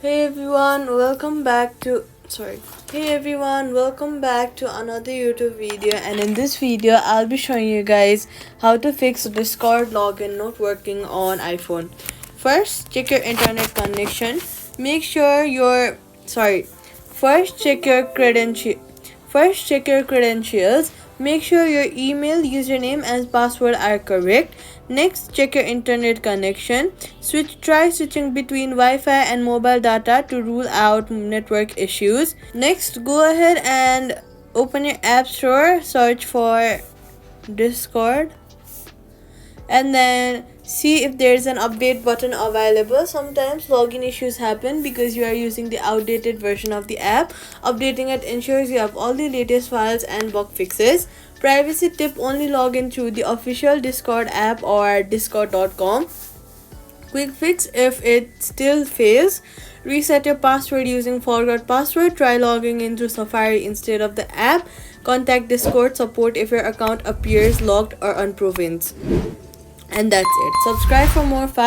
Hey everyone, welcome back to Hey everyone, welcome back to another YouTube video, and in this video I'll be showing you guys how to fix Discord login not working on iPhone. First, check your internet connection. Make sure your sorry. First check your credential First, check your credentials. Make sure your email, username, and password are correct. Next, check your internet connection. Try switching between Wi-Fi and mobile data to rule out network issues. Next, go ahead and open your App Store, search for Discord, and then see if there's an update button available. Sometimes login issues happen because you are using the outdated version of the app. Updating it ensures you have all the latest files and bug fixes. Privacy tip: only log in through the official Discord app or discord.com. Quick fix: if it still fails, reset your password using forgot password. Try logging in through Safari instead of the app. Contact Discord support if your account appears locked or unproven. And that's it. Subscribe for more fast